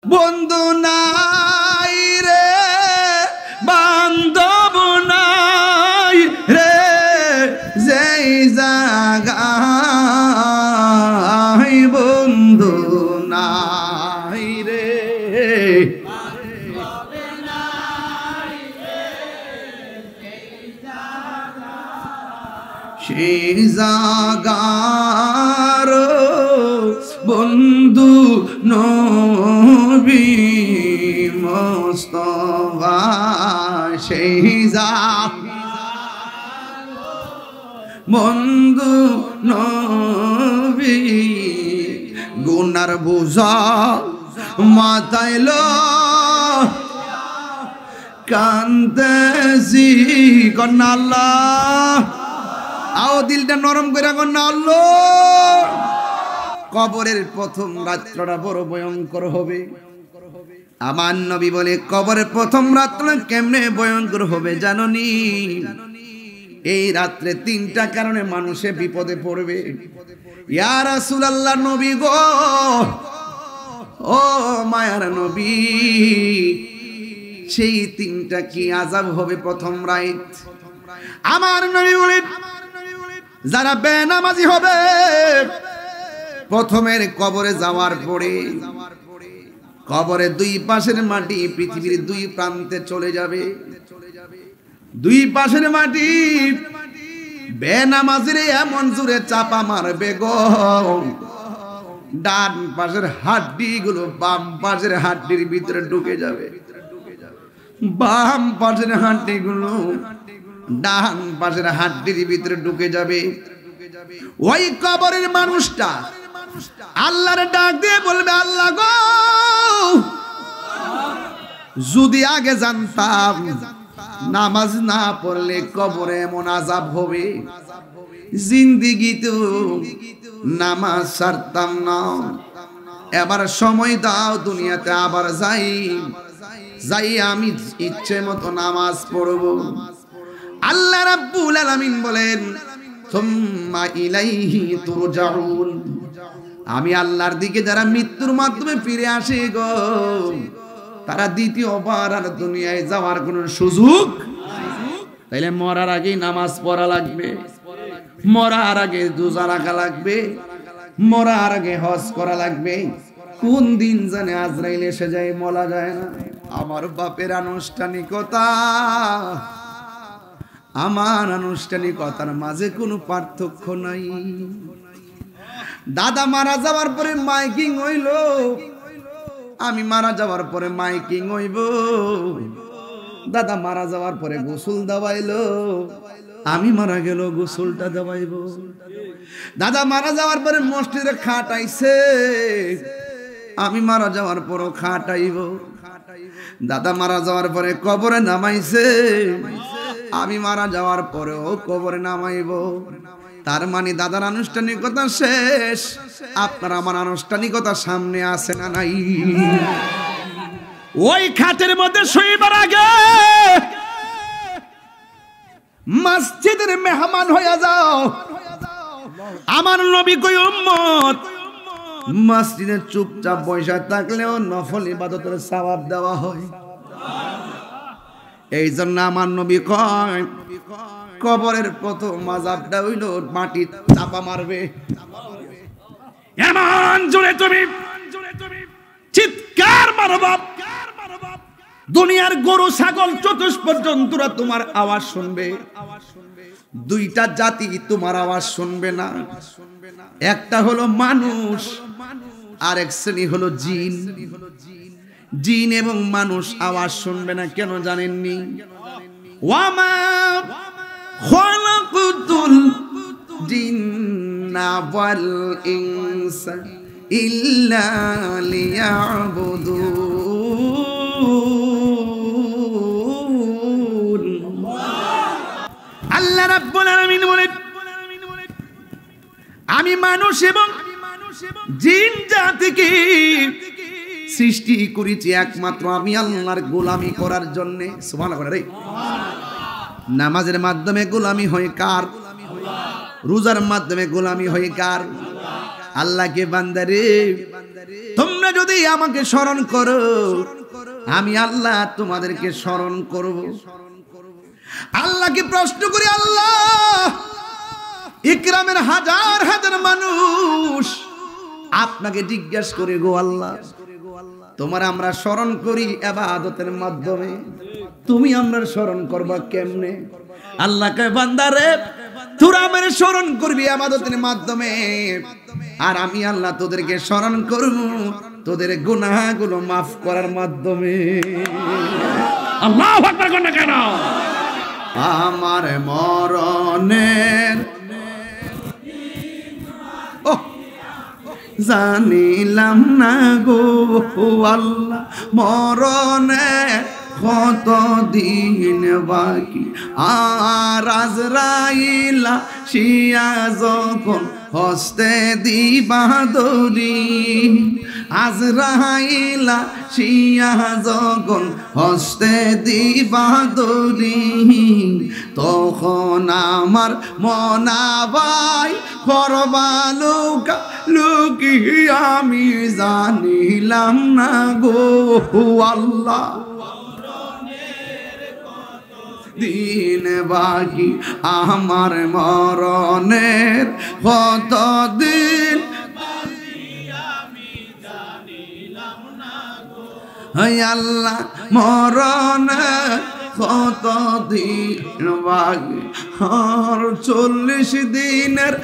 বন্ধু নাই রে, বান্ধব নাই রে, যেই জায়গায় বন্ধু নাই রে, সেই জাগার বন্ধু নবী মুস্তাফা, সেই জাগার বন্ধু নবী, গুনার বোঝা মাথায় কান্দেছি কন্যা আল্লাহ, আও দিলটা নরম করে কন্যা আল্লাহ। কবরের প্রথম রাত্রটা বড় ভয়ঙ্কর হবে। আমার নবী বলে কবরের প্রথম রাত্রটা কেমনে ভয়ঙ্কর হবে জাননি? এই রাত্রে তিনটা কারণে মানুষে বিপদে পড়বে। ইয়া রাসূলুল্লাহ, নবী গো, ও মায়ার নবী, সেই তিনটা কি আযাব হবে প্রথম রাত? আমার নবী বলেন যারা বেনামাজি হবে প্রথমের কবরে যাওয়ার পরে কবরে দুই পাশের মাটি পৃথিবীর দুই প্রান্তে চলে যাবে। দুই পাশের মাটি বেনামাজিরে এমন জোরে চাপা মারবে গো, ডান পাশের হাড্ডি গুলো বাম পাশের হাড্ডির ভিতরে ঢুকে যাবে, বাম পাশের হাড্ডি গুলো ডান পাশের হাড্ডির ভিতরে ঢুকে যাবে। ওই কবরের মানুষটা আল্লাহর ডাক দিয়ে বলবে, আল্লাহ গো, যদি আগে জানতাম নামাজ না পড়লে কবরে এমন আযাব হবে, জিন্দেগিতে নামাজ ছাড়তাম না, এবার সময় দাও দুনিয়াতে আবার যাই আমি ইচ্ছে মতো নামাজ পড়ব। আল্লাহ রাব্বুল আলামিন বলেন সুম্মা ইলাইহি তুরজাউন, আমি আল্লাহর দিকে যারা মৃত্যুর মাধ্যমে ফিরে আসে গো, তারা দ্বিতীয়বার আর দুনিয়ায় যাওয়ার কোনো সুযোগ। তাইলে মরার আগে নামাজ পড়া লাগবে, মরার আগে রোজা রাখা লাগবে, মরার আগে হজ করা লাগবে। কোন দিন জানে আজরাইল এসে যায়, বলা যায় না। আমার বাপের আনুষ্ঠানিকতা আমার আনুষ্ঠানিকতার মাঝে কোনো পার্থক্য নাই। দাদা মারা যাওয়ার পরে মাইকিং হইল, আমি মারা যাওয়ার পরে মাইকিং হইব। দাদা মারা যাওয়ার পরে গোসল দেওয়াইলো, আমি মারা গেল গোসলটা দেওয়াইব। দাদা মারা যাওয়ার পরে মসজিদে খাটাইছে, আমি মারা যাওয়ার পরও খাটাইব। দাদা মারা যাওয়ার পরে কবরে নামাইছে, আমি মারা যাওয়ার পরেও কবরে নামাইব। তার মানে দাদার আনুষ্ঠানিকতা শেষ, আপনার আমার আনুষ্ঠানিকতা সামনে আছে না নাই? ওই খাটের মধ্যে শুইবার আগে মসজিদের মেহমান হয়ে যাও। আমার নবী কই উম্মত মসজিদে চুপচাপ বসে থাকলেও নফল ইবাদতের সওয়াব দেওয়া হয়। এই জন্য আমার নবী কয় কবরের প্রথম আযাবটা হইল মাটি চাপা মারবে। এমন জোরে তুমি চিৎকার মারো বাপ, দুনিয়ার গরু ছাগল চতুষ্প জন্তুরা তোমার আওয়াজ শুনবে, দুইটা জাতি তোমার আওয়াজ শুনবে না। একটা হলো মানুষ, আর এক শ্রেণী হলো জিন। জিন এবং মানুষ আওয়াজ শুনবে না, কেন জানেননি? ওয়ামা খালাকুতুল জিন্না ওয়াল ইনসা ইল্লা লিয়াবুদুন। আল্লাহ রাব্বুল আলামিন বলেন আমি মানুষ এবং জিন জাতিকে সৃষ্টি করেছি একমাত্র আমি আল্লাহর গোলামি করার জন্য। সুবহানাল্লাহ। রে নামাজের মাধ্যমে গোলামি হয় কার? রোজার মাধ্যমে গোলামি হয় কার? আল্লাহকে বান্দারে তোমরা তোমরা যদি আমাকে স্মরণ করো আমি আল্লাহ তোমাদেরকে স্মরণ করব। আল্লাহকে প্রশ্ন করি, আল্লাহ ইকরামের হাজার হাজার মানুষ আপনাকে জিজ্ঞাসা করে, গো আল্লাহ তোমার আমরা স্মরণ করি ইবাদতের মাধ্যমে, তুমি আমরা স্মরণ করবা কেমনে? আল্লাহ কয়, বান্দারে তোরা আমার স্মরণ করবি ইবাদতের মাধ্যমে, আর আমি আল্লাহ তোদেরকে স্মরণ করব তোদের গুনাহগুলো মাফ করার মাধ্যমে। আল্লাহু আকবার কোন কেন? আমার মরণের জানিলাম না গো আল্লাহ, মরণে কত দিন বাকি, আর আজরাইলা শিয়া যখন হস্তে দিবা দড়ি, আজরাইলা শিয়া যখন হস্তে দিবা দড়ি, তখন আমার মনাবাই করবা লুকা লুকি, আমি জানিলাম না গো আল্লাহ দিন বাকি, আমার মরণের কত দিন আল্লাহ, মরণের কত দিন বাকি, আর 40 দিনের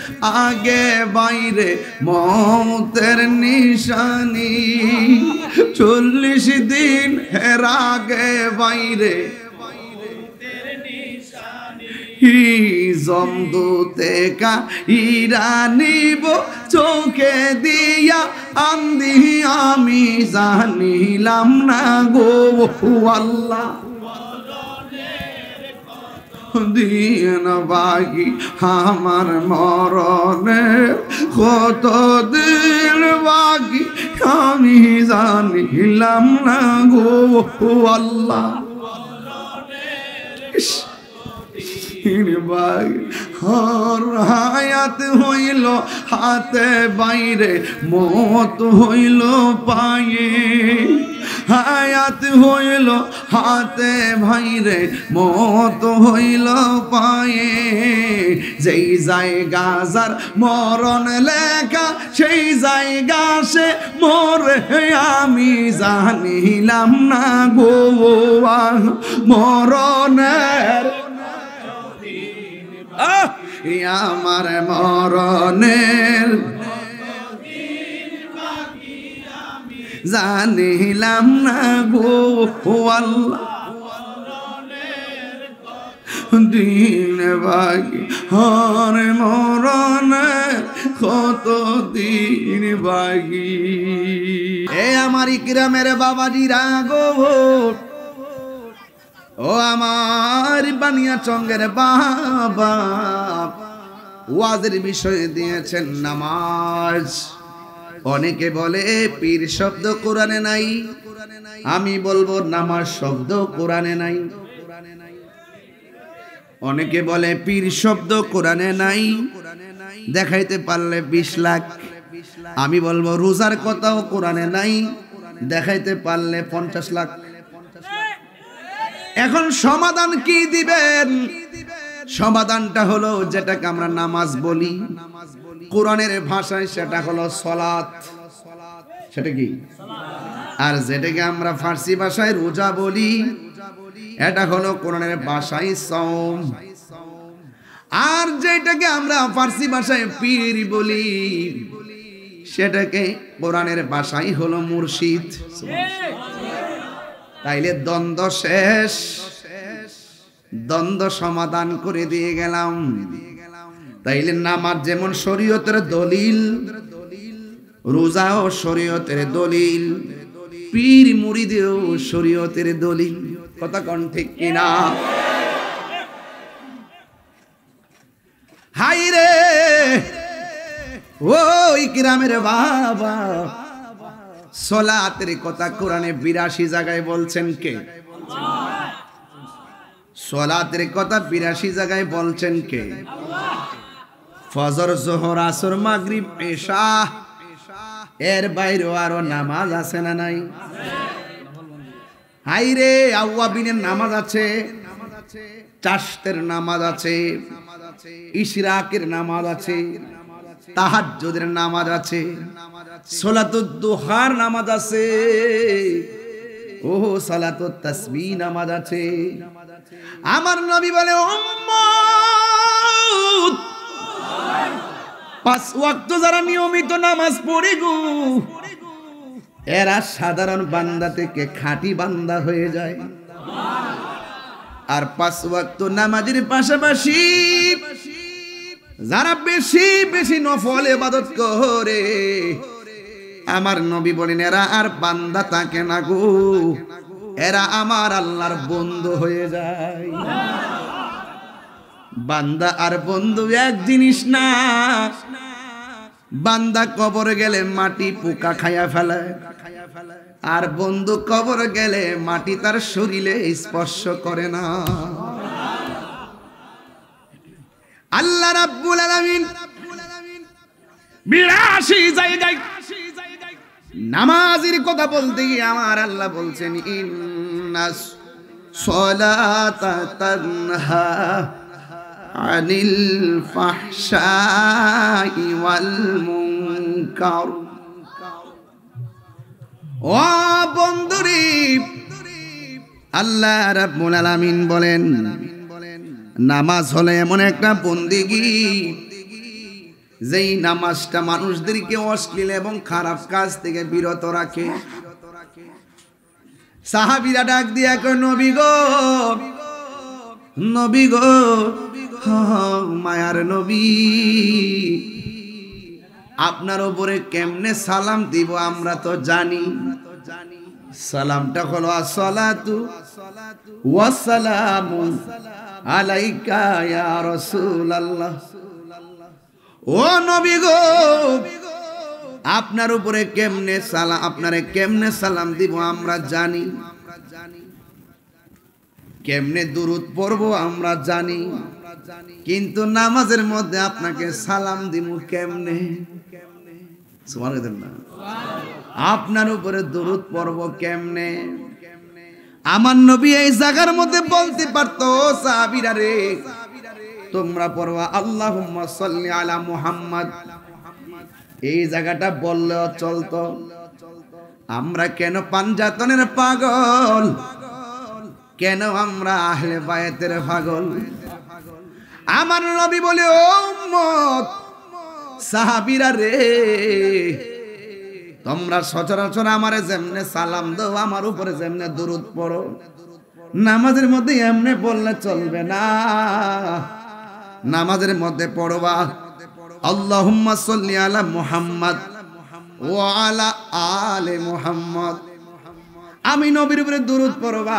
আগে বাইরে মৌতের নিশানি, 40 দিন এর আগে বাইরে জমদুতে কা ইরানিব চোখে দিয়া আন্দি, আমি জানিলাম না গো আল্লাহ দিন বাকি, আমার মরণের কত দিন বাকি, আমি জানিলাম না গো আল্লাহ। হায়াত হইল হাতে বাইরে, মত হইল পায়ে, হায়াত হইল হাতে বাইরে, মত হইল পায়ে, যেই জায়গা যার মরণ লেখা সেই জায়গা সে মরে, আমি জানিলাম না গো মরণের আমার মরণের জানিলাম না গো আল্লাহ দিন বাকি, হর মরণের কত দিন বাকি। এ আমার ইকরামের বাবাজিরা গো, ও আমার বানিয়া চঙ্গের বাবা, ওয়াজের বিষয়ে দিয়েছেন নামাজ। অনেকে বলে পীর শব্দ কোরআনে নাই, আমি বলবো নামাজ শব্দ কোরআনে নাই। অনেকে বলে পীর শব্দ কোরআনে নাই, দেখাইতে পারলে 20 লাখ। আমি বলবো রোজার কথাও কোরআনে নাই, দেখাইতে পারলে 50 লাখ। এখন সমাধান কি দিবেন? সমাধানটা হলো যেটাকে আমরা নামাজ বলি কোরআনের ভাষায়, সেটা হলো সালাত। সেটা কি? আর যেটাকে আমরা ফার্সি ভাষায় রোজা বলি, এটা হলো কোরআনের ভাষায় সাওম। আর যেটাকে আমরা ফার্সি ভাষায় পীর বলি, সেটাকে কোরআনের ভাষায় হলো মুর্শিদ। তাইলে দ্বন্দ্ব শেষ, দ্বন্দ্ব সমাধান করে দিয়ে গেলাম। তাইলে নামাজ যেমন শরীয়তের দলিল, রোজাও শরীয়তের দলিল, পীর মুরিদেও শরীয়তের দলিল। কথা কোন ঠিক কিনা? হাই রে ও ইকরামের বাবা, সালাতের কথা কোরআনে 82 জায়গায় বলছেন কে? সালাতের কথা 82 জায়গায় বলছেন কে? ফজর, যোহর, আসর, মাগরিব, এশা এর বাইরেও আরো নামাজ আছে না নাই? হাইরে আওয়াবিনের নামাজ আছে, চাশতের নামাজ আছে, ইশরাকের নামাজ আছে, তাহাজ্জুদের নামাজ আছে, সালাতুদ দুহার নামাজ আছে, ওহো সালাতুত তাসবিহ নামাজ আছে। আমার নবী বলে উম্মত, 5 ওয়াক্ত যারা নিয়মিত নামাজ পড়ে গো, এরা সাধারণ বান্দা থেকে খাঁটি বান্দা হয়ে যায়। আর 5 ওয়াক্ত নামাজের পাশাপাশি যারা বেশি বেশি নফল ইবাদত করে, আমার নবী বলেন এরা আর বান্দা থাকে না গো, এরা আমার আল্লাহর বন্ধু হয়ে যায়। বান্দা আর বন্ধু এক জিনিস না। বান্দা কবর গেলে মাটি পোকা খায়া ফেলে, আর বন্ধু কবর গেলে মাটি তার শরীরে স্পর্শ করে না। আল্লাহ রাব্বুল আলামিন 82 জায়গায় নামাজের কথা বলতে গিয়ে আমার আল্লাহ বলছেন ইন্নাস সালাতা তানহা আনিল ফাহশাই ওয়াল মুনকার। ও বন্ধুরে, আল্লাহ রাব্বুল আলামিন বলেন নামাজ হলো এমন একটা বন্দেগী, যেই নামাজটা মানুষদেরকে অশ্লীল এবং খারাপ কাজ থেকে বিরত রাখে। সাহাবীরা ডাক দিয়া কয় নবী গো, নবী গো, মায়ার নবী, আপনার উপরে কেমনে সালাম দিব আমরা তো জানি। সালামটা হলো আসসালাতু ওয়াসসালামু আলাইকা ইয়া রাসূলুল্লাহ। ও নবী গো, আপনার উপরে কেমনে সালাম, আপনারে কেমনে সালাম দিব আমরা জানি, কেমনে দুরূদ পড়বো আমরা জানি, কিন্তু নামাজের মধ্যে আপনাকে সালাম দিব কেমনে? সুবহানাল্লাহ। আপনার উপরে দুরূদ পড়বো কেমনে? আমার নবী এই জায়গার মধ্যে বলতে পারতো সাহাবীরা রে, তোমরা পড়বা আল্লাহুম্মা সাল্লি আলা মুহাম্মদ, এই জায়গাটা বললেও চলতো। আমরা কেন পাঞ্জাতনের পাগল, কেন আমরা আহলে বায়াতের পাগল? আমার নবী বলে ও উম্মত সাহাবীরা রে, তোমরা সচরাচর আমারে যেমনে সালাম দাও, আমার উপরে যেমনে দুরূদ পড়ো, নামাজের মধ্যে এমনে বললে চলবে না। নামাজের মধ্যে পড়বা আল্লাহুম্মা সাল্লি আলা মুহাম্মদ ওয়া আলা আলে মুহাম্মদ। আমি নবীর উপরে দুরূদ পড়বা,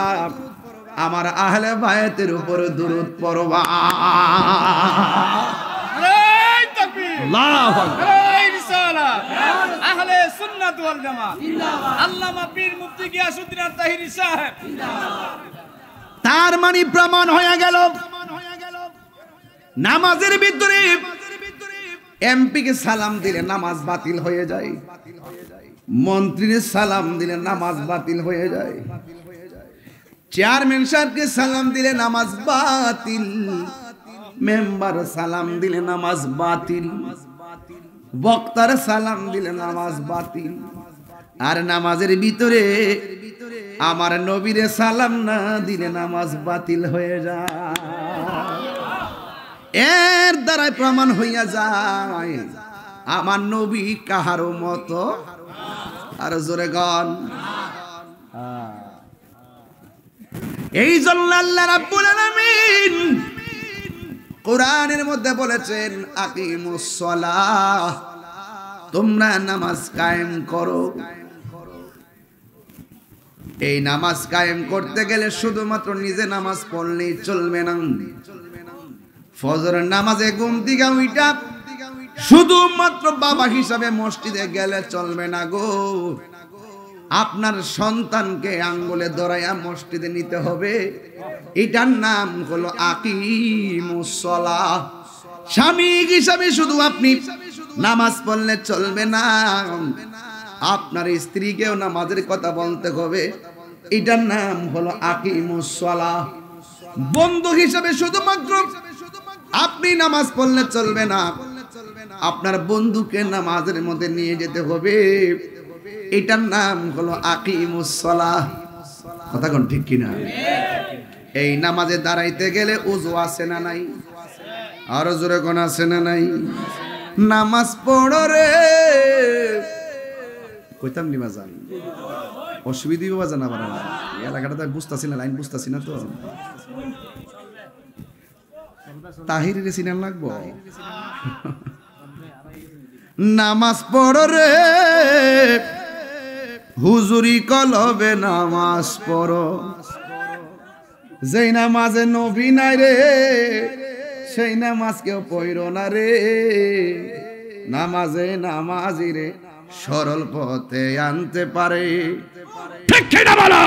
আমার আহলে বায়াতের উপরে দুরূদ পড়বা। নারায়ে তাকবীর, আল্লাহু আকবার, নারায়ে রিসালাত, আহলে সুন্নাত ওয়াল জামাত জিন্দাবাদ। আল্লামা পীর মুফতি গিয়াসউদ্দিন আত-তাহিরি সাহেব জিন্দাবাদ। তার মানে প্রমাণ হয়ে গেল নামাজের ভিতরে এমপি কে সালাম দিলে নামাজ বাতিল হয়ে যায়, মন্ত্রীর সালাম দিলে নামাজ বাতিল হয়ে যায়, চেয়ারম্যান সাহেবকে সালাম দিলে নামাজ বাতিল, মেম্বার সালাম দিলে নামাজ বাতিল, বক্তার সালাম দিলে নামাজ বাতিল। আর নামাজের ভিতরে আমার নবীরে সালাম না দিলে নামাজ বাতিল হয়ে যায়। এর দ্বারাই প্রমাণ হইয়া যায় আমার নবী কাহারও মতো। আর জোরে গান, এই জন্য আল্লাহ রাব্বুল আলামিন কোরআনের মধ্যে বলেছেন আকিমুস সালাহ, তোমরা নামাজ কায়েম করো। এই নামাজ কায়েম করতে গেলে শুধুমাত্র নিজে নামাজ পড়লেই চলবে না। ফজরের নামাজে ঘুম থেকে উঠা শুধুমাত্র বাবা হিসাবে মসজিদে গেলে চলবে না গো, আপনার সন্তানকে আঙ্গুলে ধরাইয়া মসজিদে নিতে হবে। এটার নাম হলো আকিমুস সালাহ। স্বামী হিসাবে শুধু আপনি নামাজ পড়লে চলবে না, আপনার স্ত্রীকেও নামাজের কথা বলতে হবে। এটার নাম হলো আকিমুস সালাহ। বন্ধু হিসাবে শুধুমাত্র আপনি নামাজ পড়লে চলবে না, আপনার বন্ধুকে নামাজের মধ্যে নিয়ে যেতে হবে। এটার নাম হলো আকিমুস সালাহ। কথা কোন ঠিক কিনা? এই নামাজে দাঁড়াইতে গেলে উযু আছে না নাই? আরো জোরে কোন আছে না নাই? নামাজ পড়ো রে, কইতাম নি বাজান, অসুবিধা বাজান আবার এই এলাকাটা তো বুঝতাছি না, লাইন বুঝতাছি না তো। তাহিরের সিনান লাগবো। নামাজ পড়ো রে, হুজুরি কলবে নামাজ পড়ো। যেই নামাজে নবী নাই রে, সেই নামাজ কেউ পড়ো না রে। নামাজে নামাজি রে সরল পথে আনতে পারে। ঠিক কি না বলো?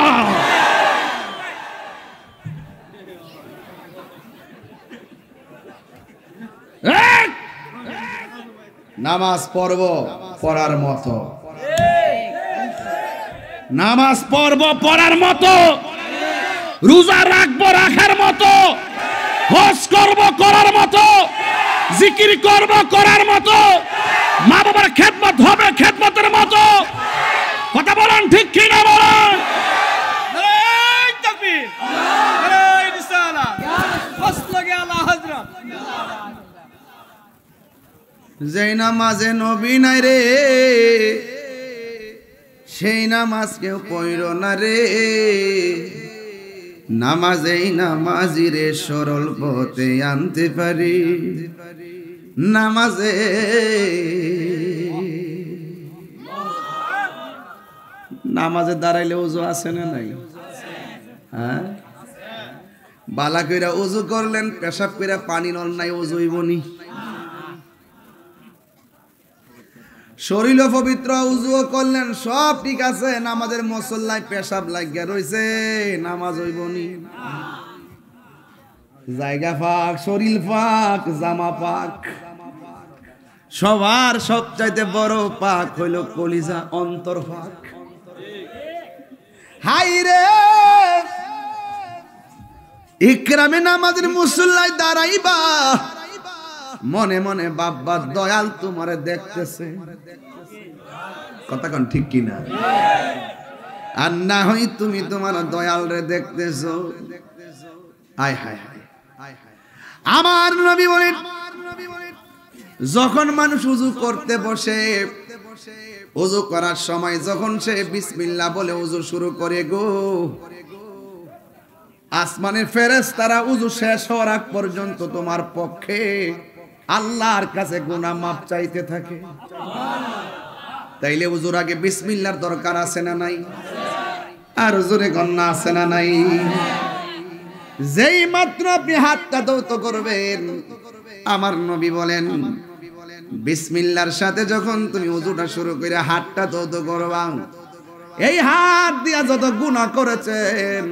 নামাজ পড়ব পড়ার মতো, নামাজ পড়ব পড়ার মতো, রোজা রাখবো রাখার মতো, হজ করব করার মতো, জিকির করব করার মতো, মা বাবার খেদমত হবে খেদমতের মতো। কথা বলেন ঠিক কি না বলেন? নারায়ে তাকবীর, নারায়ে রিসালাত, মাসলাকে আলা হযরত। যেই নামাজে নবী নাই রে, সেই নামাজ কেউ পড়ো না রে। নামাজেই নামাজি রে সরল পথে আনতে পারি। নামাজে নামাজে দাঁড়াইলে ওযু আছে না নাই? হ্যাঁ, বালা কইরা ওযু করলেন, পেশাব কইরা পানি নল নাই, ওযু হইবনি। শরীর পবিত্র, উযুও করলেন, সব ঠিক আছে, নামাজের মুসল্লায় পেশাব লাগিয়া রইছে, নামাজ হইবনি। জায়গা পাক, শরীর পাক, জামা পাক, সবার সবচাইতে বড় পাক হইল কলিজা, অন্তর পাক। হাই রে, ইকরামে নামাজের মুসল্লায় দাঁড়াইবা, মনে মনে বাবা দয়াল তোমারে দেখতেছে। কথা কোন ঠিক কিনা? আর না হই তুমি তোমার দয়াল রে দেখতেছো। আয় হায় হায়, আমার নবী বলেন, যখন মানুষ উযু করতে বসে, উযু করার সময় যখন সে বিসমিল্লাহ বলে উযু শুরু করে গো, আসমানের ফেরেশতারা উযু শেষ হওয়ার আগ পর্যন্ত তোমার পক্ষে আল্লাহর কাছে গুনাহ মাফ চাইতে থাকে। তাইলে উযুর আগে বিসমিল্লাহর দরকার আছে না নাই? আর জোরে গন্না আছে না নাই? যেই মাত্র আপনি হাতটা দৌত করবেন, আমার নবী বলেন, বিসমিল্লাহর সাথে যখন তুমি উযুটা শুরু করে হাতটা দৌত করবা, এই হাত দিয়া যত গুনাহ করেছেন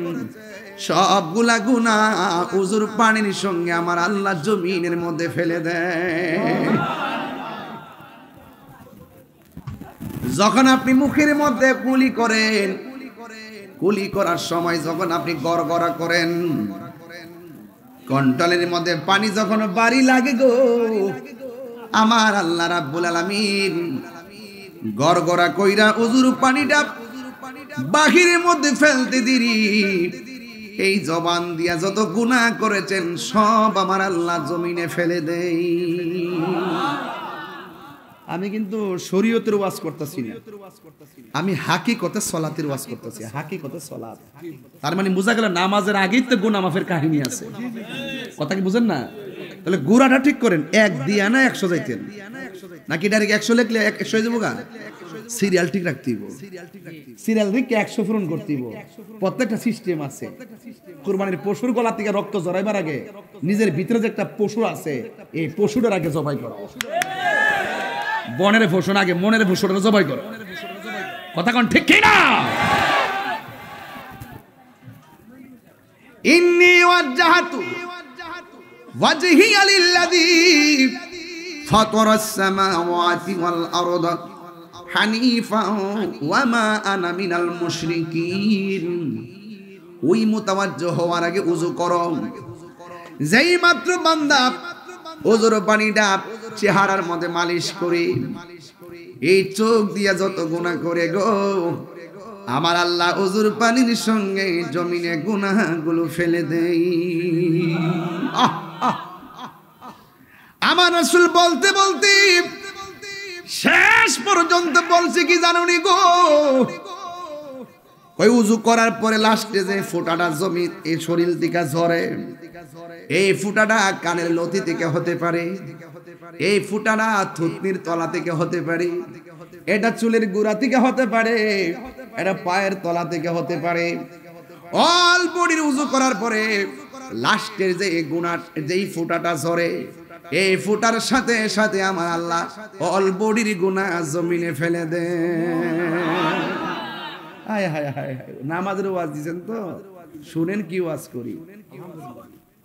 সবগুলা গুনাহ উযুর পানির সঙ্গে আমার আল্লাহ জমিনের মধ্যে ফেলে দেয়। যখন আপনি মুখের মধ্যে কুলি করেন, কুলি করার সময় যখন আপনি গড়গড়া করেন, কন্ট্রোলের মধ্যে পানি যখন বাড়ি লাগে গো, আমার আল্লাহ রাব্বুল আলামিন গড়গড়া কইরা উযুর পানিটা বাহিরের মধ্যে ফেলতে দিরি, এই জবান দিয়া যত গুনাহ করেছেন সব আমার আল্লাহ জমিনে ফেলে দেই। আমি কিন্তু শরীয়তের ওয়াজ করতেছি না, আমি হাকিকতে সালাতের ওয়াজ করতেছি। হাকিকতে সালাত তার মানে বোঝা গেল নামাজের আগেই তো গুনাহ মাফের কাহিনী আছে। কথা কি বুঝেন না? তাহলে গুড়াটা ঠিক করেন, 1 দিয়া না 100 যাইতেন নাকি ডাইরেক্ট 100 লিখলে 100 হয়ে যাবো গা? সিরিয়াল ঠিক রাখতে হইব, সিরিয়াল ঠিক 100 পূরণ করতে হইব। প্রত্যেকটা সিস্টেম আছে। কুরবানির পশুর গলা থেকে রক্ত জড়াইবার আগে নিজের ভিতরে যে একটা পশু আছে, এই পশুটার আগে জবাই করো। বনের পশু আগে মনের পশুটা জবাই করো। কথা কোন ঠিক কি না? ইন্নী ওয়াজ্জাহাতু ওয়াজহিয়া লিল্লাযী ফাতারাস সামাওয়াতি ওয়াল আরদ হানিফা ওয়া মা আনা মিনাল মুশরিকিন। ওই মুতাওয়াজ্জিহ হওয়ার আগে ওযু করো। যেই মাত্র বান্দা ওযুর পানিটা চেহারার মধ্যে মালিশ করে এই চোখ দিয়া যত গুনাহ করে গো, আমার আল্লাহ ওযুর পানির সঙ্গে জমিনে গুনাহগুলো ফেলে দেই। আমার রাসূল বলতে বলতে শেষ পর্যন্ত বলছে কি জানোনি গো, ওই ওযু করার পরে লাস্টে যে ফোঁটাটা জমি এই শরীর থেকে ঝরে, এই ফোঁটাটা কানের লতি থেকে হতে পারে, এই ফোঁটাটা থুতনির তলা থেকে হতে পারে, এটা চুলের গোড়া থেকে হতে পারে, এটা পায়ের তলা থেকে হতে পারে। অল বডির ওযু করার পরে লাস্টের যে গুনাহ যেই ফোঁটাটা ঝরে, এই ফোঁটার সাথে সাথে আমার আল্লাহ অল বডির গুনাহ জমিনে ফেলে দেয়। হায় হায় হায় হায়, নামাজের ওয়াজ দিবেন তো শুনেন কি ওয়াজ করি,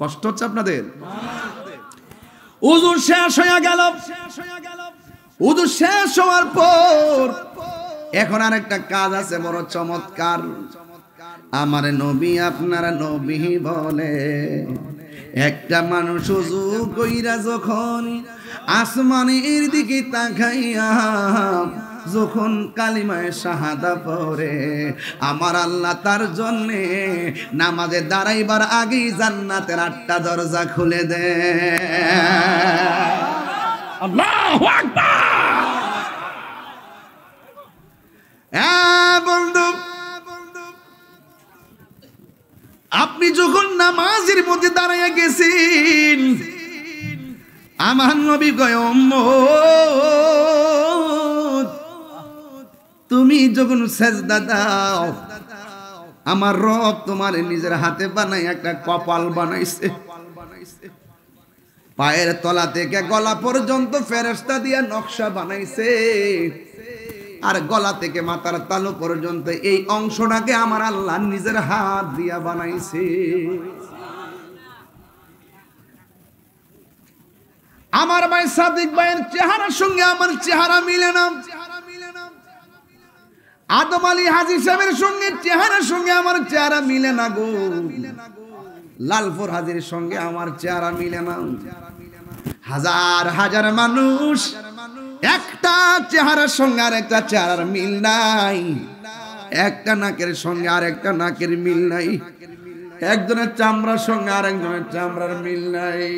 কষ্ট হচ্ছে আপনাদের? ওযু শেষ হয়ে গেল, ওযু শেষ হওয়ার পর এখন আরেকটা কাজ আছে বড় চমৎকার। আমার নবী আপনার নবী বলে, একটা মানুষ ওযু কইরা যখন আসমানের দিকে তাকাইয়া যখন কালিমায়ে শাহাদা পড়ে, আমার আল্লাহ তার জন্যে নামাজে দাঁড়াইবার আগেই জান্নাতের 8টা দরজা খুলে দেয়। আল্লাহু আকবার। বন্ধু, আপনি যখন নামাজের মধ্যে দাঁড়াইয়া গেছেন, আমার নবী কয় উম্মত তুমি যখন সেজদা দাও, আমার রব তোমার নিজের হাতে বানাই একটা কপাল বানাইছে, পায়ের তলা থেকে গলা পর্যন্ত ফেরেশতা দিয়া নকশা বানাইছে, আর গলা থেকে মাথার তালু পর্যন্ত এই অংশটাকে আমার আল্লাহ নিজের হাত দিয়া বানাইছে। আমার ভাই সাদিক ভাইয়ের চেহারার সঙ্গে আমার চেহারা মিলে না, আদম আলী হাজী সাহেবের সঙ্গে চেহারার সঙ্গে আমার চেহারা মিলে না গো, লালপুর হাজির সঙ্গে আমার চেহারা মিলে না। হাজার হাজার মানুষ, একটা চেহারার সঙ্গে আর একটা চেহারার মিল নাই, একটা নাকের সঙ্গে আর একটা নাকের মিল নাই, একজনের চামড়ার সঙ্গে আর একজনের চামড়ার মিল নাই।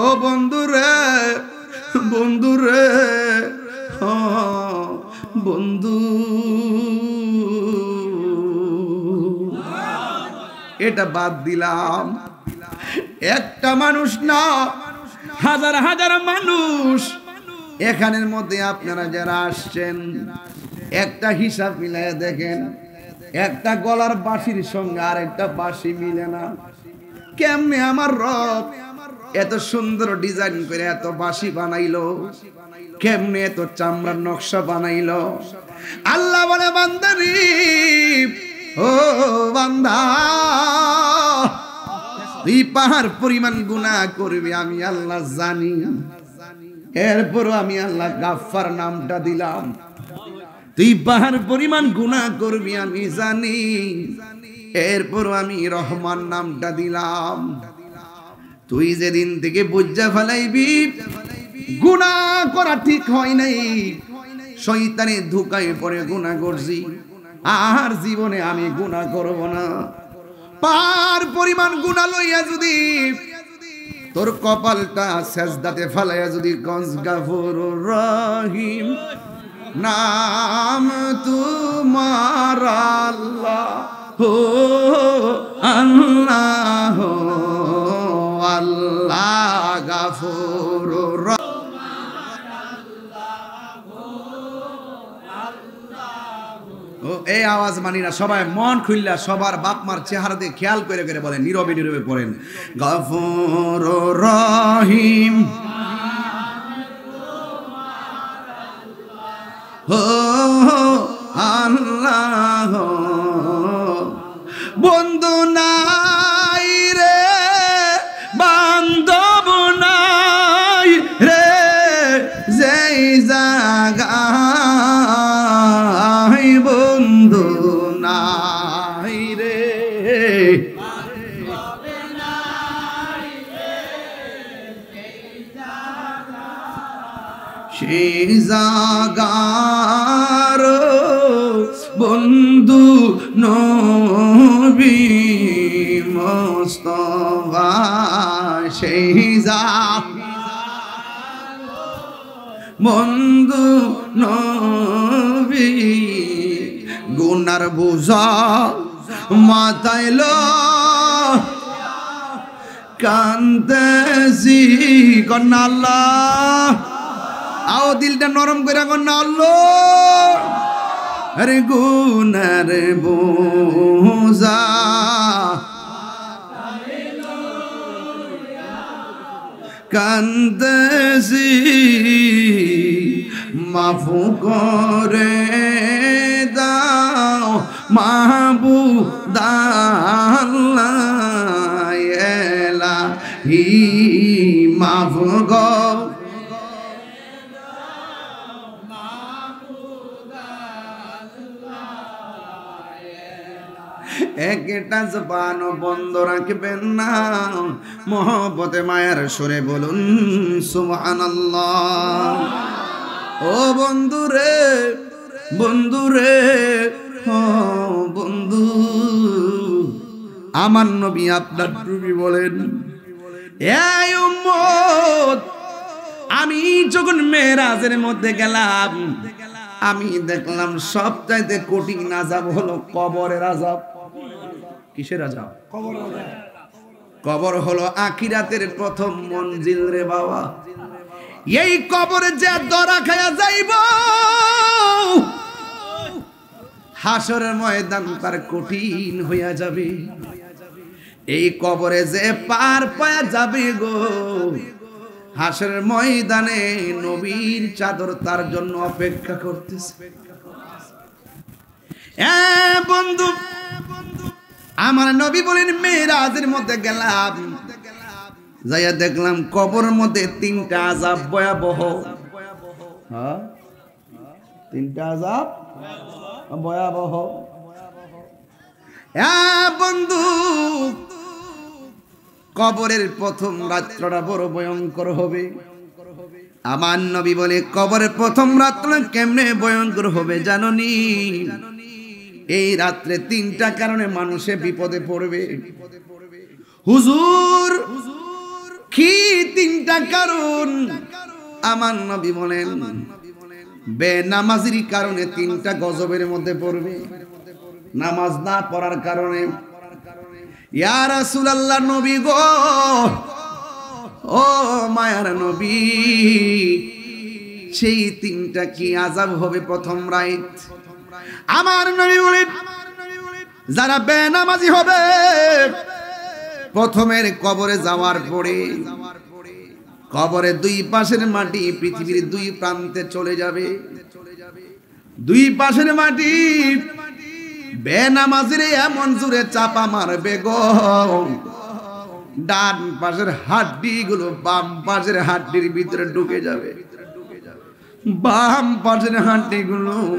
ও বন্ধুরে, বন্ধুরে, ও বন্ধু, এটা বাদ দিলাম। একটা মানুষ না, হাজার হাজার মানুষ এখানের মধ্যে আপনারা যারা আসছেন, একটা হিসাব মিলাইয়া দেখেন, একটা গলার বাঁশির সঙ্গে আর একটা বাঁশি মিলে না। কেমনে আমার রব এত সুন্দর ডিজাইন করে এত বাঁশি বানাইলো, কেমনে এত চামড়ার নকশা বানাইলো? আল্লাহ বলে বান্দারি, ও বান্দা, তুই পাহাড় পরিমাণ গুনাহ করবি আমি আল্লাহ জানি, এরপরও আমি আল্লাহ গাফফার নামটা দিলাম। তুই পাহাড় পরিমাণ গুনাহ করবি আমি জানি, এরপরও আমি রহমান নামটা দিলাম। তুই যেদিন থেকে বুঝা ফেলাইবি গুনাহ করা ঠিক হয় নাই, শয়তানের ধোঁকায় পড়ে গুনাহ করছি, আর জীবনে আমি গুনাহ করব না। পাহাড় পরিমাণ গুনাহ লইয়া যদি তোর কপালটা সেজদাতে ফেলাইয়া যদি গঞ্জ গাফুরুর রহিম নাম তোমার আল্লাহ, হো আল্লাহ, আল্লাহ গাফুরুর রহিম। এই আওয়াজ মানি না, সবাই মন খুললা সবার বাপ মার চেহারা দিয়ে খেয়াল করে করে বলেন, নীরবে নীরবে পড়েন, গফুরুর রহিম, হো আল্লাহ। বন্ধু নাই রে, বান্ধব নাই রে, সেই জাগার বন্ধু নবী মুস্তাফা সেই বন্ধু নবী গুনার বোঝা মাথায় লো কান্দেছি কন্যা আল্লাহ আও দিলটা নরম করে কন্যা আল্লাহ আরে গুনার বোঝা কান্দেছি মাফু করে দাও মাহবুব আল্লাহ এলাহি মাফু গো একটা জবান বন্ধ রাখবেন না মহব্বতে মায়ার সুরে বলুন সুবহানাল্লাহ ও বন্ধু রে ও বন্ধু আমার নবী আপনার নবী বলেন এই উম্মত আমি যখন মেরাজের মধ্যে গেলাম আমি দেখলাম সবচাইতে কঠিন আযাব হলো কবরের আযাব কিসের আযাব কবর হলো আখিরাতের প্রথম মঞ্জিল রে বাবা এই কবরে যে দরা খায়া যাইব হাসরের ময়দান তার কঠিন হইয়া যাবে এই কবরে যে পার পায়া যাবে গো হাসরের ময়দানে নবীর চাদর তার জন্য অপেক্ষা করতেছে বন্ধু আমার নবী বলেন মেরাজের মধ্যে গেলাম যাইয়া দেখলাম কবরের মধ্যে তিনটা আযাব ভয়াবহ হ্যাঁ তিনটা আযাব ভয়াবহ বন্ধু কবরের প্রথম রাত্রটা বড় ভয়ঙ্কর হবে আমার নবী বলে কবরের প্রথম রাত্র কেমনে ভয়ঙ্কর হবে জানোনি এই রাত্রে তিনটা কারণে মানুষে বিপদে পড়বে হুজুর কি তিনটা কারণ আমার নবী বলেন বেনামাজির কারণে তিনটা গজবের মধ্যে পড়বে নামাজ না পড়ার কারণে ইয়া রাসূলুল্লাহ নবী গো ও মায়ার নবী সেই তিনটা কি আযাব হবে প্রথম রাত আমার নবী বলেন যারা বেনামাজি হবে প্রথমের কবরে যাওয়ার পরে কবরে দুই পাশের মাটি পৃথিবীর দুই প্রান্তে চলে যাবে দুই পাশের মাটি বেনামাজির এমন জোরে চাপা মারবে গো ডান পাশের হাড্ডি গুলো বাম পাশের হাড্ডির ভিতরে ঢুকে যাবে বাম পাশের হাড্ডি গুলো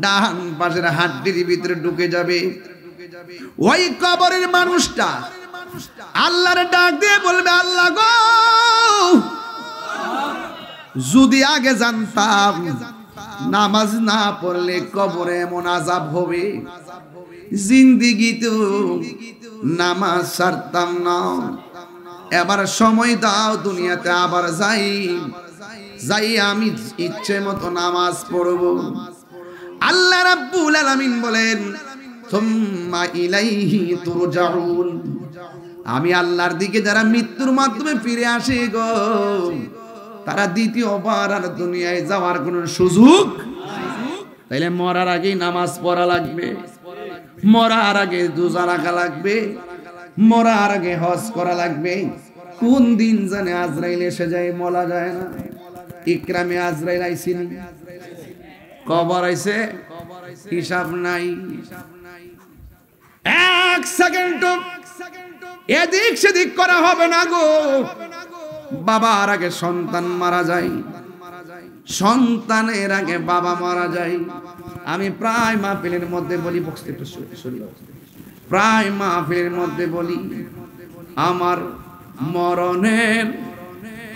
ডান পাশের হাড্ডির ভিতরে ঢুকে যাবে ওই কবরের মানুষটা আল্লাহর ডাক দিয়ে বলবে আল্লাহ গো যদি আগে জানতাম নামাজ না পড়লে কবরে এমন আযাব হবে জিন্দেগিতে নামাজ ছাড়তাম না এবার সময় দাও দুনিয়াতে আবার যাই আমি ইচ্ছে মতো নামাজ পড়ব আল্লাহ রাব্বুল আলামিন বলেন সুম্মা ইলাইহি তুরজাউন আমি আল্লাহর দিকে যারা মৃত্যুর মাধ্যমে ফিরে আসে গো তারা দ্বিতীয়বার আর দুনিয়ায় যাওয়ার কোনো সুযোগ তাইলে মরার আগে নামাজ পড়া লাগবে মরার আগে রোজা রাখা লাগবে মরার আগে হজ করা লাগবে কোন দিন জানে আজরাইল এসে যায় বলা যায় না ইকরামে আজরাইল আইছিল কবর আইছে হিসাব নাই এক সেকেন্ড এদিক সেদিক করা হবে না গো বাবার আগে সন্তান মারা যায় সন্তানের আগে বাবা মারা যায় আমি প্রায় মাহফিলের মধ্যে বলি প্রায় মাহফিলের মধ্যে বলি আমার মরণের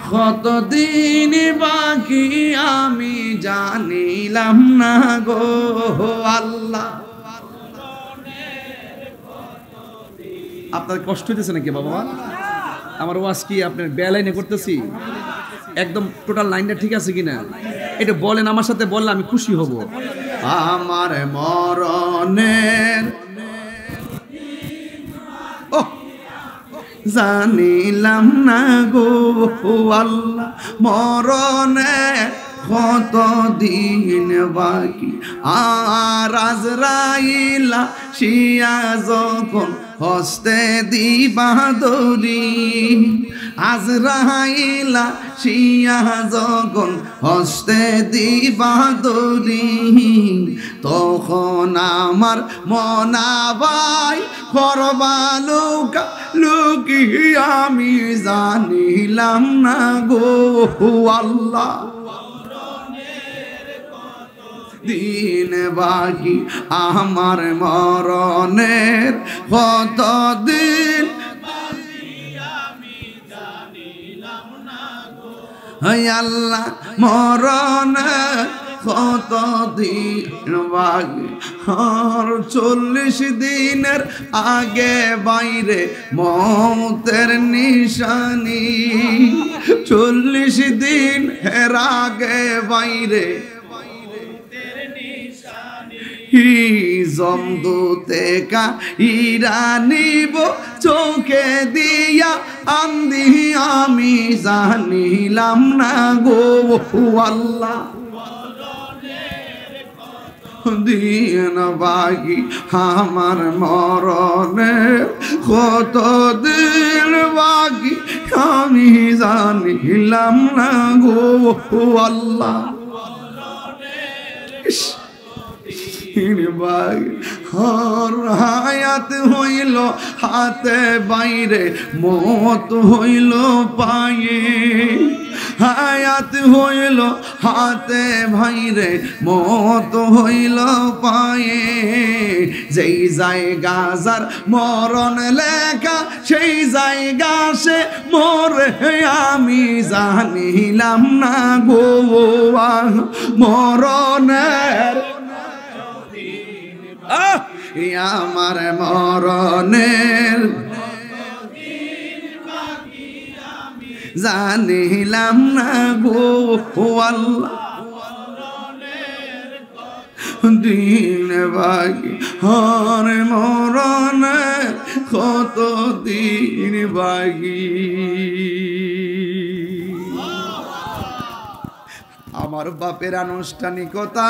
কতদিন বাকি আমি জানিলাম না গো আল্লাহ। আপনার কষ্ট হইতেছে নাকি বাবা? আমার ওয়াজ কি আপনার বেলাইনে করতেছি? একদম টোটাল লাইনটা ঠিক আছে কিনা এটা বলেন, আমার সাথে বললে আমি খুশি হব। আমার মরণের জানিলাম না গো আল্লাহ, মরণে কত দিন বাকি। আর আজরাইলা শিয়া যখন হস্তে দিবা দরি, আজরাইলা শিয়া যখন হস্তে দিবা দরি, তখন আমার মনাবাই করবালুকা লুকি আমি জানিলাম না গো আল্লাহ। দিন বাকি আমার মরণের কত দিন আল্লাহ, মরণের কত দিন বাকি। আর 40 দিনের আগে বাইরে মৌতের নিশানি, 40 দিন এর আগে বাইরে জমদুতে কা ইরানিব চোখে দিয়া আন্দি আমি জানিলাম না গো আল্লাহ। দিন বাকি আমার মরণে কত দিন বাকি আমি জানিলাম না গো আল্লাহ। হায়াত হইল হাতে বাইরে মত হইল পায়ে, হায়াত হইল হাতে বাইরে মত হইল পায়ে। যেই জায়গা যার মরণ লেখা সেই জায়গা সে মরে আমি জানিলাম না গো মরণের আমার মরণের জানিলাম না গো আল্লাহ। দিন বাকি হর মরণের কত দিন বাকি। আমার বাপের আনুষ্ঠানিকতা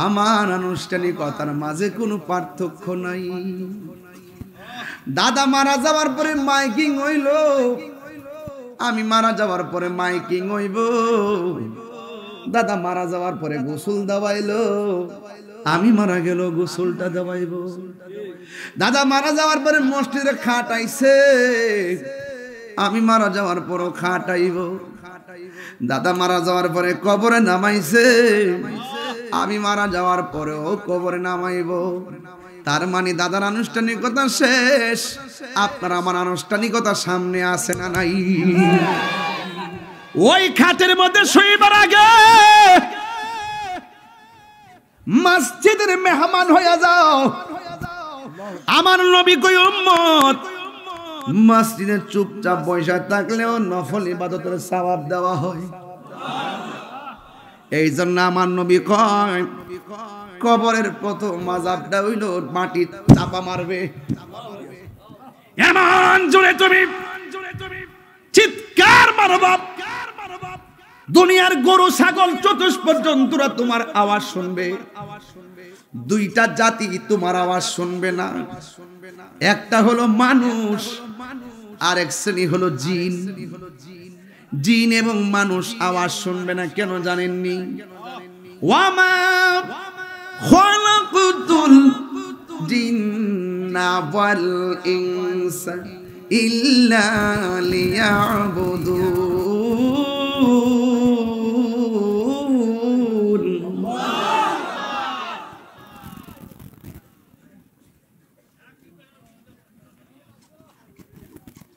আমার আনুষ্ঠানিকতার মাঝে কোনো পার্থক্য নাই। দাদা মারা যাওয়ার পরে মাইকিং হইল, আমি মারা যাওয়ার পরে মাইকিং হইব। দাদা মারা যাওয়ার পরে গোসল দেওয়াইলো, আমি মারা গেল গোসলটা দেওয়াইব। দাদা মারা যাওয়ার পরে মসজিদে খাটাইছে, আমি মারা যাওয়ার পরও খাটাইব। দাদা মারা যাওয়ার পরে কবরে নামাইছে, আমি মারা যাওয়ার পরেও কবরে নামাইব। তার মানে দাদার আনুষ্ঠানিকতা শেষ, আপনার আমার আনুষ্ঠানিকতা সামনে আছে না নাই? ওই খাটের মধ্যে শুইবার আগে মসজিদের মেহমান হইয়া যাও। আমার নবী কই উম্মত মসজিদে চুপচাপ বসে থাকলেও নফল ইবাদতের সওয়াব দেওয়া হয়। এই জন্য আমার নবী কয় কবরের প্রথম মাযাবটা হইল মাটি চাপা মারবে। এমন জোরে তুমি চিৎকার মারো বাপ, দুনিয়ার গরু ছাগল চতুষ্পদ জন্তুরা তোমার আওয়াজ শুনবে, দুইটা জাতি তোমার আওয়াজ শুনবে না। একটা হলো মানুষ, আরেক শ্রেণী হলো জিন। জিন এবং মানুষ আওয়াজ শুনবে না, কেন জানেননি? ওয়ামা খালাকতুল জিন্না ওয়াল ইনসা ইল্লা লিয়াবুদুন।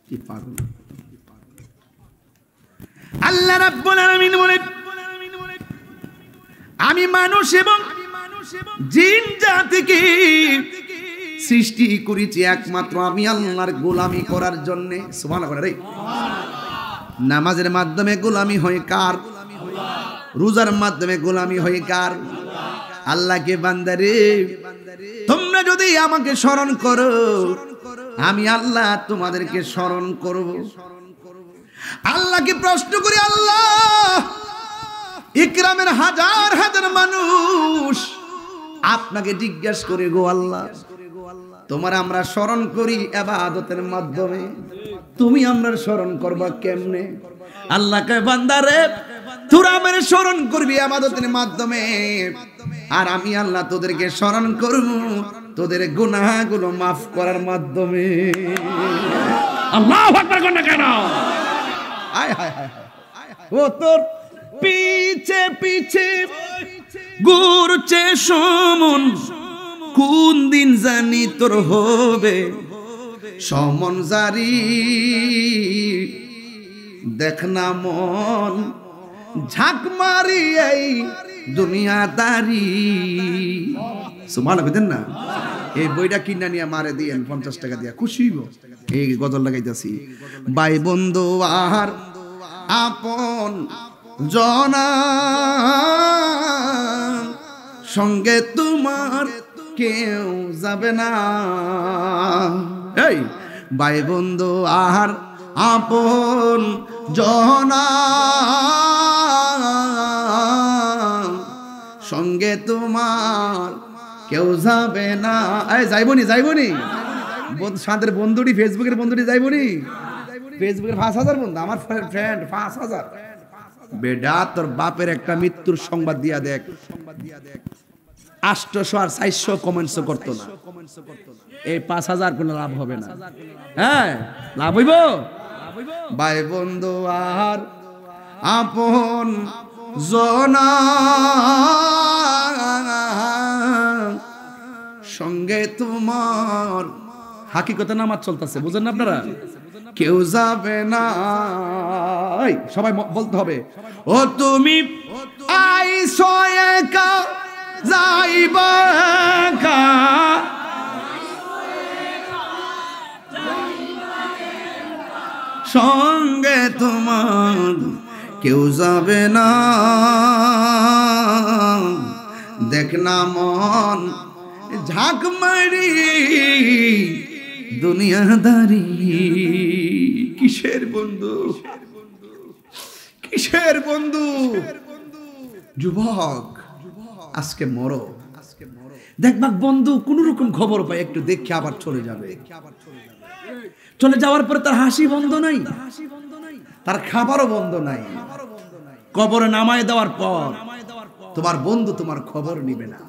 কি পাগল! আল্লাহ রাব্বুল আলামিন বলেন আমি মানুষ এবং জিন জাতিকে সৃষ্টি করেছি একমাত্র আমি আল্লাহর গোলামি করার জন্য। সুবহানাল্লাহ রে। নামাজের মাধ্যমে গোলামি হয় কার? রোজার মাধ্যমে গোলামি হয় কার? আল্লাহকে। বান্দারে তোমরা যদি আমাকে স্মরণ করো আমি আল্লাহ তোমাদেরকে স্মরণ করব। আল্লাহকে প্রশ্ন করি, আল্লাহ ইকরামের হাজার হাজার মানুষ আপনাকে জিজ্ঞাসা করে গো আল্লাহ তোমার আমরা স্মরণ করি ইবাদতের মাধ্যমে, তুমি আমরা স্মরণ করবা কেমনে? আল্লাহ কয় বান্দারে তোরা আমার স্মরণ করবি ইবাদতের মাধ্যমে, আর আমি আল্লাহ তোদেরকে স্মরণ করব তোদের গুনাহগুলো মাফ করার মাধ্যমে। আল্লাহু আকবার কোন কেন? হায় হায় হায় ও তোর পিছে পিছে ঘুরছে সমন, কোন দিন জানি তোর হবে সমন জারি। দেখ না মন ঝাঁক মারি এই দুনিয়াদারি। সুবহানাল্লাহ কইতেন না? এই বইটা কিনা নিয়ে মারে দিয়েন 50 টাকা দিয়া, খুশি হইব। এই গজল লাগাইতাছি, ভাই বন্ধু আর আপন জনা সঙ্গে তোমার কেউ যাবে না। এই ভাই বন্ধু আর আপন জনা সঙ্গে তোমার কেউ যাবে না। এই যাইবনি যাইবনি সাদের বন্ধুটি, ফেসবুকের বন্ধুটি যাইবনি। ফেসবুকের 5000 বন্ধু, আমার ফ্রেন্ড 5000। বেডা তোর বাপের একটা মৃত্যুর সংবাদ দিয়া দেখ, 800 আর 400 কমেন্টস করতো না। এই 5000 কোনো লাভ হবে না। হ্যাঁ লাভ হইব? ভাই বন্ধু আর আপন জনা সঙ্গে তোমার হাকিকতে নামাজ চলতেছে, বুঝেন না আপনারা? কেউ যাবে না। সবাই বলতে হবে, ও তুমি আইছো একা যাইবা একা, সঙ্গে তোমার কেউ যাবে না। দেখ না মন ঝাঁক মারি দুনিয়াদারি। কিসের বন্ধু, কিসের বন্ধু? যুবক আজকে মরো, দেখবা বন্ধু কোন রকম খবর পাই একটু দেখে আবার চলে যাবে। চলে যাওয়ার পরে তার হাসি বন্ধ নাই, তার খাবারও বন্ধ নাই। কবরে নামায় দেওয়ার পর তোমার বন্ধু তোমার খবর নিবে না।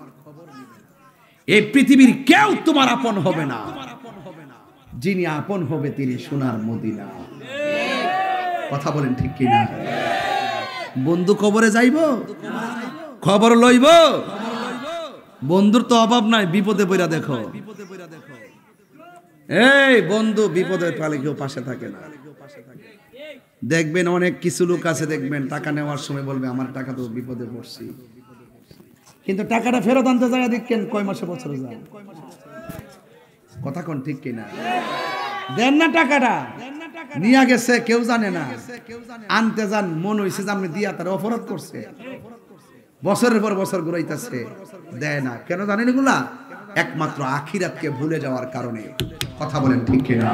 এই পৃথিবীর কেউ তোমার আপন হবে না, যিনি আপন হবে তিনি সোনার মদিনা। কথা বলেন ঠিক কিনা? বন্ধু কবরে যাইব, খবর লইব। বন্ধুর তো অভাব নাই, বিপদে পড়া দেখো। এই বন্ধু বিপদে পালে কেউ পাশে থাকে না। দেখবেন অনেক কিছু লোক আছে, দেখবেন টাকা নেওয়ার সময় বলবে আমার টাকা তো বিপদে পড়ছি, কিন্তু টাকাটা ফেরত আনতে যায় দেখেন কয় মাসে বছরে যায়। কথা কোন ঠিক কিনা? দেন না টাকাটা, নিয়ে গেছে কেউ জানে না, আনতে যান মন হইছে যে আপনি দিয়া তার অপরাধ করছে, বছরের পর বছর ঘুরাইতেছে, দেয় না। কেন জানেন এগুলা? একমাত্র আখিরাতকে ভুলে যাওয়ার কারণে। কথা বলেন ঠিক কিনা?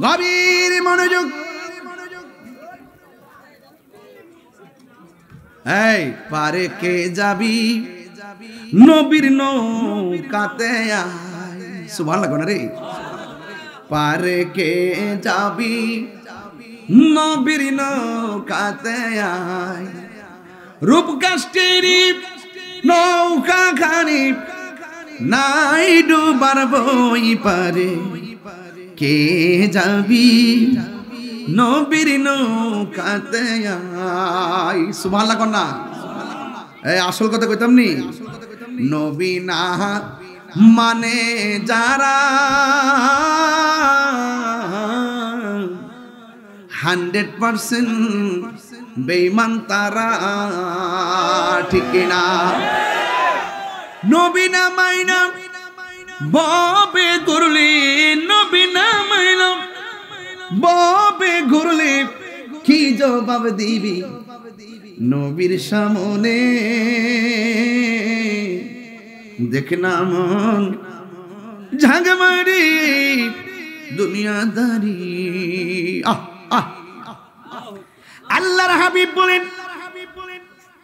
গভীর মনোযোগ। এই পারে কে যাবি নবীর নৌকাতে আয়। সুবহানাল্লাহ রে। পারে কে যাবি নবীর নৌকাতে আয়, রূপকাষ্ঠের নৌকা খানি নাই ডুবার বই পারে। কে যাবি নবীর নৌকাতে আয়। সুবহানাল্লাহ কন্যা। এই আসল কথা কইতাম নি, নবী না মানে যারা 100% বেঈমান তারা, ঠিক কিনা? নবী না মাইনা বাবে ঘুরলি, নবী না মাইনা বাবে ঘুরলি, কি জবাব দিবি নবীর সামনে? দেখ না মন ঝাঁকমারি দুনিয়াদারি। আল্লাহর হাবিব বলেন,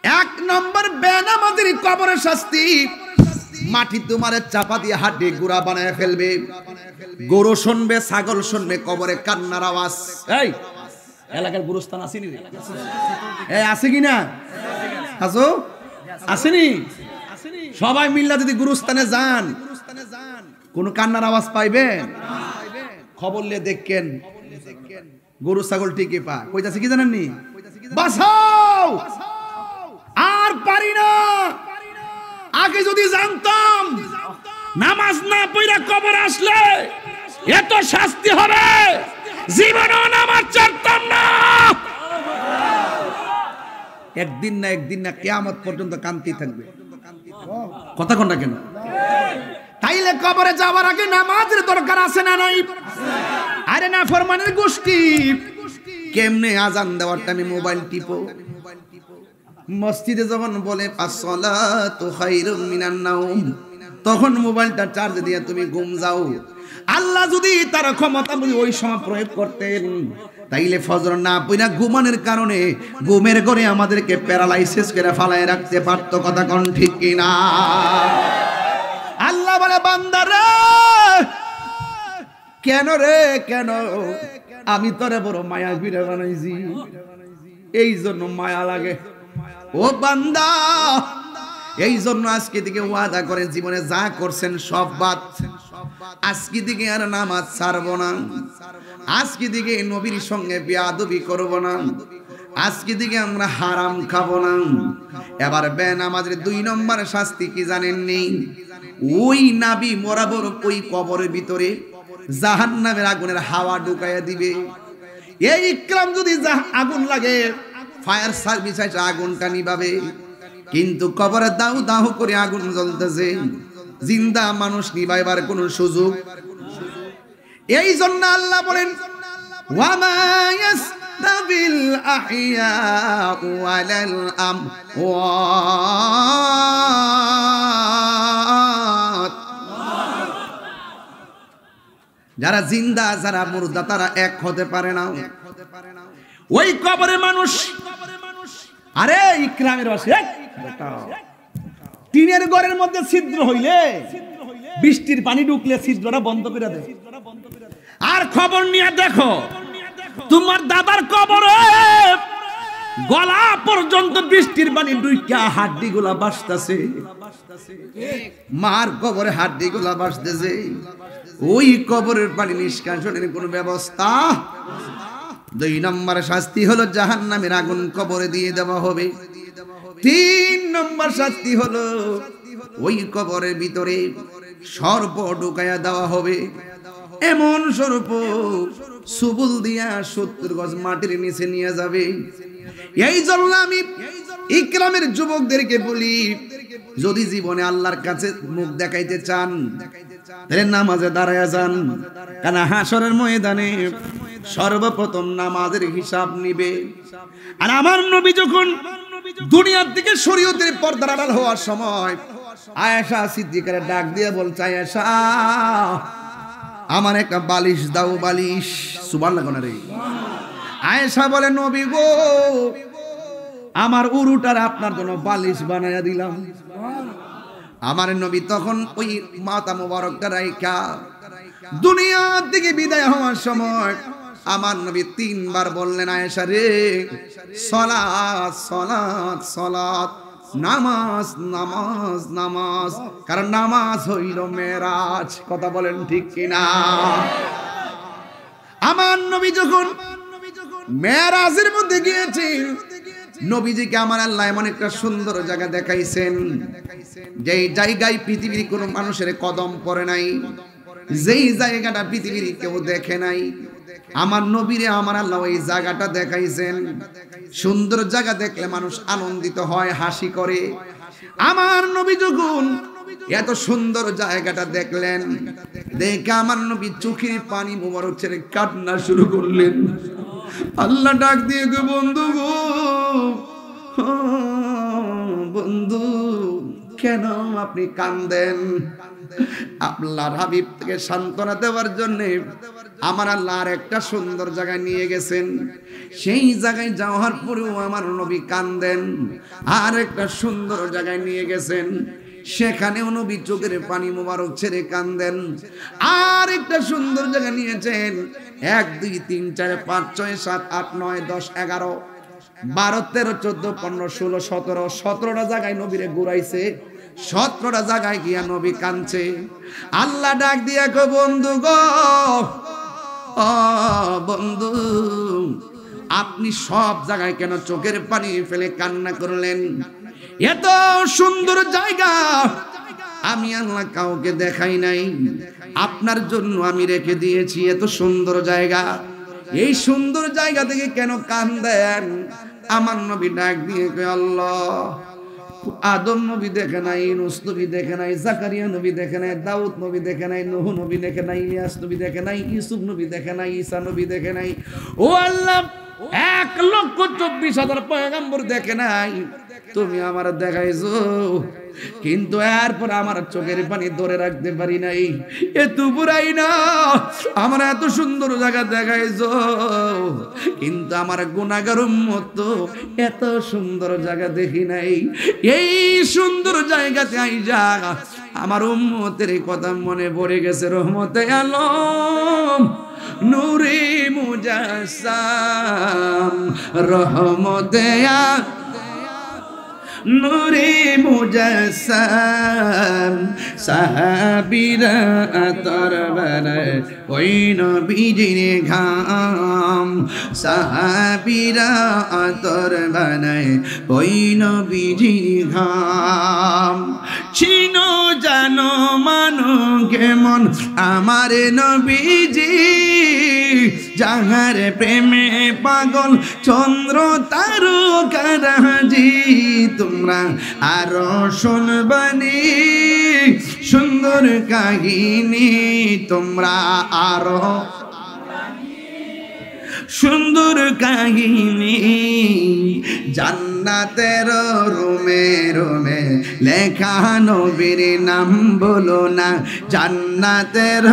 1 নম্বর বেনামাজির কবরের শাস্তি, মাটি তোমার চাপা দিয়ে হাড্ডি গুড়া বানায় ফেলবে। গরু শুনবে, ছাগল শুনবে কবরে কান্নার আওয়াজ। এই এলাকার গুরুস্থান আসেনি রে? আছে কিনা? আসো, আসেনি? সবাই মিল্লা যদি গুরুস্থানে যান, কোন কান্নার আওয়াজ পাইবেন? খবর নিয়ে দেখেন গরু ছাগল ঠিকই পা কইতাছে কি জানেননি? বাঁচাও, আর পারি না। আগে যদি জানতাম নামাজ না পড়া কবর আসলে এত শাস্তি হবে, জীবনও নামাজ ছাড়তাম না। একদিন না কিয়ামত পর্যন্ত কান্তি থাকবে। কথা কোনটা কেন? তাইলে কবরে যাওয়ার আগে নামাজের দরকার আছে না নাই? আরে না ফরমানের গোষ্ঠী কেমনে আজান দেওয়ার টাইমে মোবাইল টিপো। মসজিদে যখন বলে আসসালাতু খায়রুম মিনান নাওম, তখন মোবাইলটা চার্জ দিয়ে তুমি ঘুম যাও। আল্লাহ যদি তার ক্ষমতা বুঝি ওই সময় প্রয়োগ করতেন, তাইলে ফজর না পড়া ঘুমানোর কারণে ঘুমের ঘরে আমাদেরকে প্যারালাইসিস করে ফালায় রাখতে পারতো। কথা কোন ঠিক কিনা? আল্লাহ বলে, বান্দারে কেন রে কেন, আমি তোরে বড় মায়া বিরে বানাইছি, এই জন্য মায়া লাগে। ও বান্দা, এই জন্য আজকে থেকে ওয়াদা করেন জীবনে যা করছেন সব বাদ। আজকে থেকে আর নামাজ ছাড়বো না, আজকে থেকে নবীর সঙ্গে বেয়াদবি করব না, আজকে থেকে আমরা হারাম খাবো না। এবার বেনামাজের 2 নম্বর শাস্তি কি জানেননি? ওই নাবি বরাবর ওই কবরের ভিতরে জাহান্নামের আগুনের হাওয়া ঢুকাইয়া দিবে। এই ইকরাম যদি আগুন লাগে, ফায়ার সার্ভিস এসে আগুনটা নিভাবে, কিন্তু কবরে দাউ দাউ করে আগুন জ্বলতেছে, জিন্দা মানুষ নিভাইবার কোনো সুযোগ। এই জন্য আল্লাহ বলেন, ওয়ামা ইয়াস্তাবিল আহইয়া ওয়ালাল আমওয়াত, যারা জিন্দা যারা মুর্দা তারা এক হতে পারে না। ওই কবরে মানুষ, আরে ইকরামের বাসে টিনের ঘরের মধ্যে ছিদ্র হইলে বৃষ্টির পানি ঢুকলে ছিদ্রটা বন্ধ করে দেয়। আর খবর নিয়ে দেখো, তোমার দাদার কবরে গলা পর্যন্ত বৃষ্টির পানি ঢুকা হাড্ডি গুলা বাসতেছে, মার কবরে হাড্ডি গুলা বাসতেছে। ওই কবরের পানি নিষ্কাশনের কোন ব্যবস্থা। 2 নম্বর শাস্তি হলো জাহান্নামের আগুন কবরে দিয়ে দেওয়া হবে। 3 নম্বর শাস্তি হলো ওই কবরের ভিতরে সর্প ঢুকাইয়া দেওয়া হবে। এমন সর্প সুবুল দিয়া 70 গজ মাটির নিচে নিয়ে যাবে। এই জন্য আমি ইকরামের যুবকদেরকে বলি, যদি জীবনে আল্লাহর কাছে মুখ দেখাইতে চান তাহলে নামাজে দাঁড়ায়া যান, কারণ হাসরের ময়দানে সর্বপ্রথম নামাজের হিসাব নিবে। আর আমার নবী যখন দুনিয়ার দিকে শরীয়তের পর্দার আড়াল হওয়ার সময় আয়েশা সিদ্দিকারে ডাক দিয়ে বলছে, আয়েশা আমার একটা বালিশ দাও, বালিশ। সুবহানাল্লাহ কোন রে? আয়েশা বলে, নবী গো, আমার উরুটার আপনার জন্য বালিশ বানায়া দিলাম। আমার নবী তখন ওই মাথা মোবারকটা রাইখা দুনিয়ার দিকে বিদায় হওয়ার সময় আমার নবী 3 বার বললেন, আয়েশা রে, সালাত সালাত সালাত, নামাজ নামাজ নামাজ, কারণ নামাজ হইল মেরাজ। কথা বলেন ঠিক কিনা? আমার নবী যখন মেরাজের মধ্যে গিয়েছে, নবীজিকে আমার আল্লাহ এমন একটা সুন্দর জায়গা দেখাইছেন, যেই জায়গায় পৃথিবীর কোনো মানুষের কদম পড়ে নাই, যেই জায়গাটা পৃথিবীর কেউ দেখে নাই। আমার নবীরে আমার আল্লাহ ওই জায়গাটা দেখাইছেন। সুন্দর জায়গা দেখলে মানুষ আনন্দিত হয়, হাসি করে। আমার নবী যখন এত সুন্দর জায়গাটা দেখলেন, দেখে আমার নবী চোখের পানি মোবারক ছেড়ে কান্না শুরু করলেন। আল্লাহ ডাক দিয়ে গো, বন্ধু গো, বন্ধু কেন আপনি কান্দেন? আল্লাহর হাবিব থেকে সান্ত্বনা দেওয়ার জন্য আমার আল্লাহ আর একটা সুন্দর জায়গায় নিয়ে গেছেন। সেই জায়গায় যাওয়ার পরেও আমার নবী কান্দেন। আর একটা সুন্দর জায়গায় নিয়ে গেছেন, সেখানেও নবী চোখের পানি মোবারক ছেড়ে কান্দেন। আর একটা সুন্দর জায়গা নিয়েছেন, 1 2 3 4 5 6 7 8 9 10 11 12 13 14 15 16 17 17টা জায়গায় নবীরে ঘুরাইছে। 17টা জায়গায় গিয়া নবী কাঁদছে। আল্লাহ ডাক দিয়া গো, বন্ধু গো, ও বন্ধু, আপনি সব জায়গায় কেন চোখের পানি ফেলে কান্না করলেন? এত সুন্দর জায়গা আমি আল্লাহ কাউকে দেখাই নাই, আপনার জন্য আমি রেখে দিয়েছি। এত সুন্দর জায়গা, এই সুন্দর জায়গা থেকে কেন কান্দেন? আমার নবী ডাক দিয়ে কয়, আল্লাহ, আদম নবী দেখে নাই, ইউনূস নবী দেখে নাই, জাকারিয়া নবী দেখে নাই, দাউদ নবী দেখে নাই, নূহ নবী দেখে নাই, ইলিয়াস নবী দেখে নাই, ইউসুফ নবী দেখে নাই, ঈসা নবী দেখে নাই। ও আল্লাহ, 1,24,000 পয়গম্বর দেখে নাই, তুমি আমার দেখাইছো, কিন্তু এরপর আমার চোখের পানি ধরে রাখতে পারি নাই। এত বুড়াই না, আমার এত সুন্দর জায়গা দেখাইছো, কিন্তু আমার গুনাহগার উম্মত তো এত সুন্দর জায়গা দেখি নাই। এই সুন্দর জায়গাতে আইজা আমার উম্মতের কথা মনে পড়ে গেছে। রহমতে আলম নূরে মুজাসসাম, রহমতে নূরে মুজাসসাম, সাহাবীরা আতর বানায় ওই নবীজির ঘাম, সাহাবীরা আতর বানায় ওই নবীজির ঘাম। চিনো জানো মানো কেমন আমার নবীজি, যাহার প্রেমে পাগল চন্দ্র তারকারাজি। তোমরা আরো শুনবানি সুন্দর কাহিনী, তোমরা আরো সুন্দর কাহিনী। জান্নাতের রুমে রুমে লেখা নবীর নাম বলো না, জান্নাতের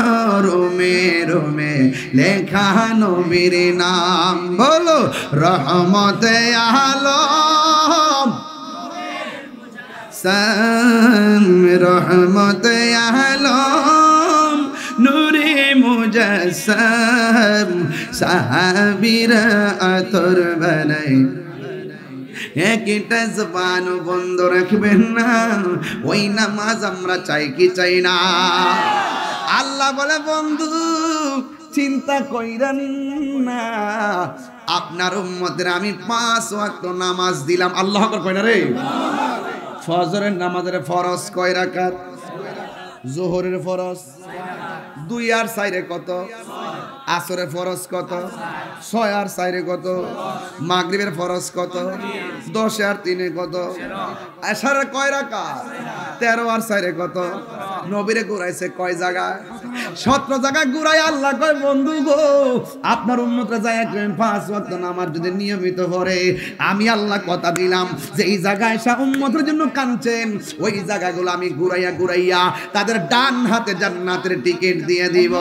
রুমে রুমে লেখা নবীর নাম বলো। রহমতে আলম সাম, রহমতে আলম নূরে মুজাসসাম, সাহাবীরা আতর বানায়। একটা জবান বন্ধ রাখবেন না, ওই নামাজ আমরা চাই কি চাই না? আল্লাহ বলে, বন্ধু চিন্তা কইরেন না, আপনার উম্মতের আমি 5 ওয়াক্ত নামাজ দিলাম। আল্লাহু আকবার কয় না রে? ফজরের নামাজের ফরজ কয় রাকাত? যোহরের ফরজ 2 আর 4 কত? আসরের ফরজ কত? 6 আর 4 কত? মাগরিবের ফরজ কত? 10 আর 3 কত? এশারের কয় রাকাত? 13 আর 4 কত? নবীরে ঘুরাইছে কয় জায়গায়? 17 জায়গায় ঘুরাই। আল্লাহ কয়, বন্ধু গো, আপনার উম্মতরা যায় 5 ওয়াক্ত নামাজ যদি নিয়মিত পড়ে, আমি আল্লাহ কথা দিলাম যে এই জায়গায় এসে উম্মতের জন্য কাঁদছেন, ওই জায়গাগুলো আমি ঘুরাইয়া ঘুরাইয়া তাদের ডান হাতে জান্নাতের টিকিট দিয়ে দিব।